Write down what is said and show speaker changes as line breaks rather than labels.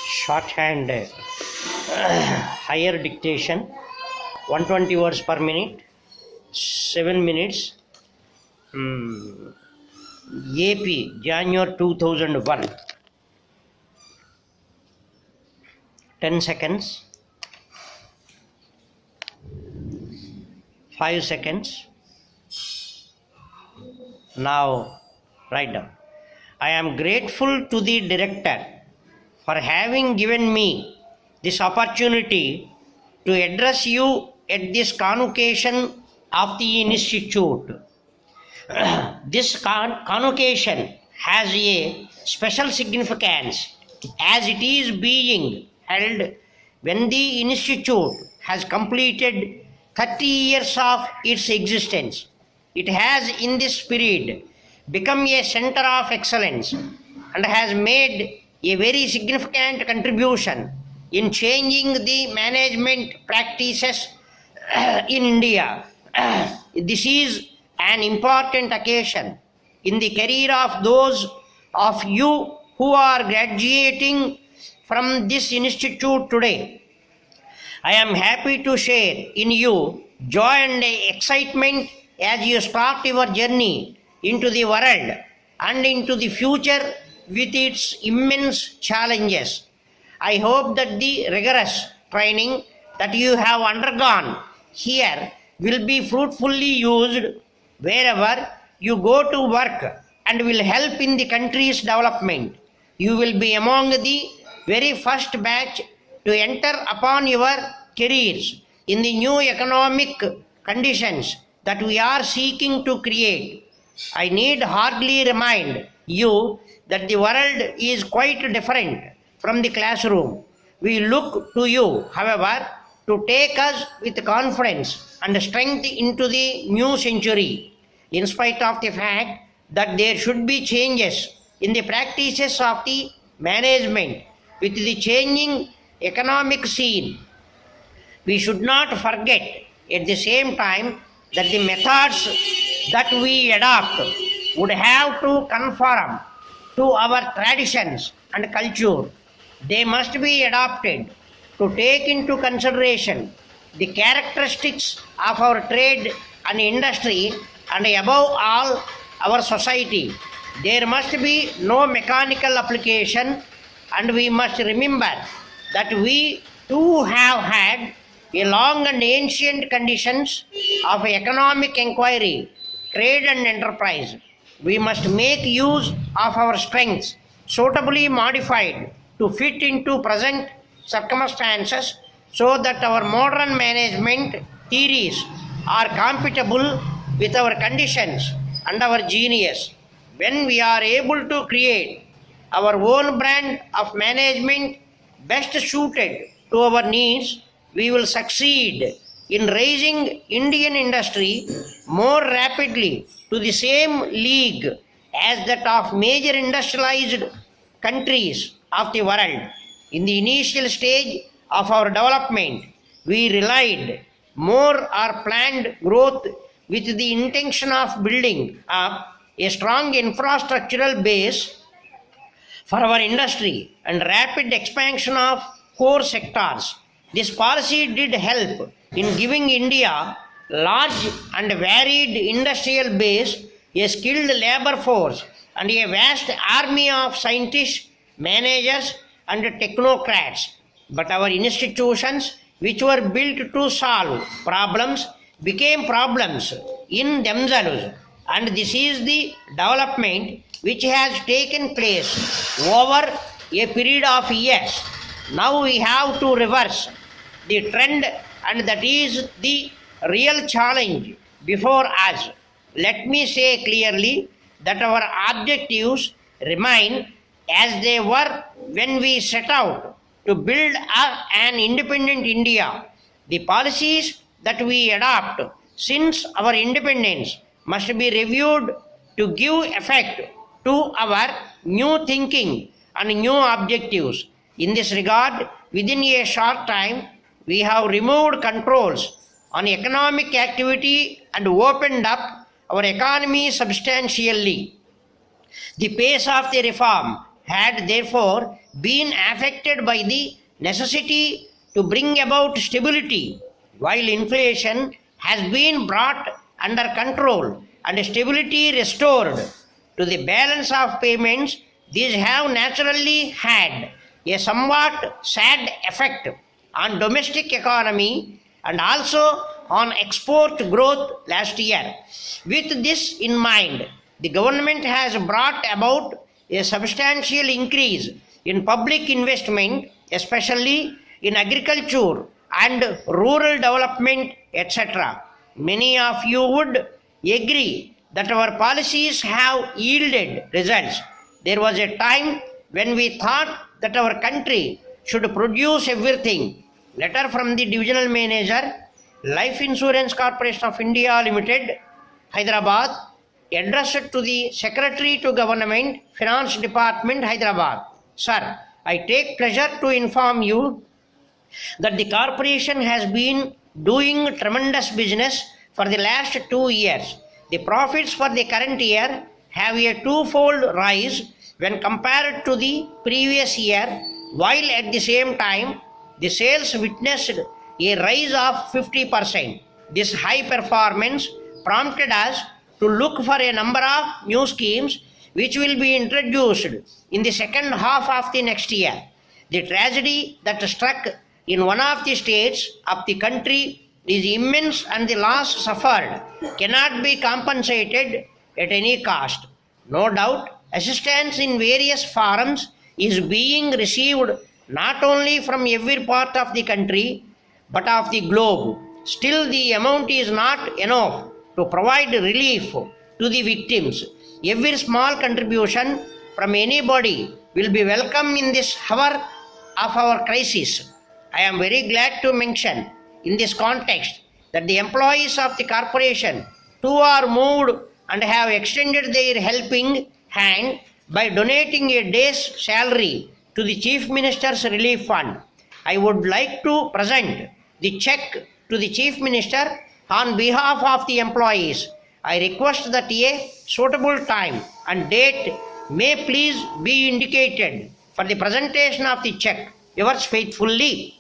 Shorthand higher dictation 120 words per minute 7 minutes AP January 2001 10 seconds 5 seconds. Now write down. I am grateful to the director for having given me this opportunity to address you at this convocation of the institute. This convocation has a special significance as it is being held when the institute has completed 30 years of its existence. It has in this period become a center of excellence and has made a very significant contribution in changing the management practices in India. This is an important occasion in the career of those of you who are graduating from this institute today. I am happy to share in you joy and excitement as you start your journey into the world and into the future with its immense challenges. I hope that the rigorous training that you have undergone here will be fruitfully used wherever you go to work and will help in the country's development. You will be among the very first batch to enter upon your careers in the new economic conditions that we are seeking to create. I need hardly remind you that the world is quite different from the classroom. We look to you, however, to take us with confidence and strength into the new century, in spite of the fact that there should be changes in the practices of the management with the changing economic scene. We should not forget at the same time that the methods that we adopt would have to conform to our traditions and culture. They must be adopted to take into consideration the characteristics of our trade and industry and above all our society. There must be no mechanical application, and we must remember that we too have had a long and ancient conditions of economic inquiry, trade and enterprise. We must make use of our strengths suitably modified to fit into present circumstances so that our modern management theories are compatible with our conditions and our genius. When we are able to create our own brand of management best suited to our needs, we will succeed in raising Indian industry more rapidly to the same league as that of major industrialized countries of the world. In the initial stage of our development, we relied more or planned growth with the intention of building up a strong infrastructural base for our industry and rapid expansion of core sectors. This policy did help in giving India large and varied industrial base, a skilled labor force, and a vast army of scientists, managers, and technocrats. But our institutions, which were built to solve problems, became problems in themselves, and this is the development which has taken place over a period of years. Now we have to reverse the trend, and that is the real challenge before us. Let me say clearly that our objectives remain as they were when we set out to build an independent India. The policies that we adopt since our independence must be reviewed to give effect to our new thinking and new objectives. In this regard, within a short time, we have removed controls on economic activity and opened up our economy substantially. The pace of the reform had therefore been affected by the necessity to bring about stability, while inflation has been brought under control and stability restored to the balance of payments. These have naturally had a somewhat sad effect on domestic economy and also on export growth last year. With this in mind, the government has brought about a substantial increase in public investment, especially in agriculture and rural development, etc. Many of you would agree that our policies have yielded results. There was a time when we thought that our country should produce everything. Letter from the Divisional Manager, Life Insurance Corporation of India Limited, Hyderabad, addressed to the Secretary to Government, Finance Department, Hyderabad. Sir, I take pleasure to inform you that the corporation has been doing tremendous business for the last 2 years. The profits for the current year have a twofold rise when compared to the previous year, while at the same time the sales witnessed a rise of 50%. This high performance prompted us to look for a number of new schemes which will be introduced in the second half of the next year. The tragedy that struck in one of the states of the country is immense, and the loss suffered cannot be compensated at any cost. No doubt, assistance in various forms is being received not only from every part of the country but of the globe. Still, the amount is not enough to provide relief to the victims. Every small contribution from anybody will be welcome in this hour of our crisis. I am very glad to mention in this context that the employees of the corporation too are moved and have extended their helping hand by donating a day's salary to the Chief Minister's Relief Fund. I would like to present the check to the Chief Minister on behalf of the employees. I request that a suitable time and date may please be indicated for the presentation of the check. Yours faithfully,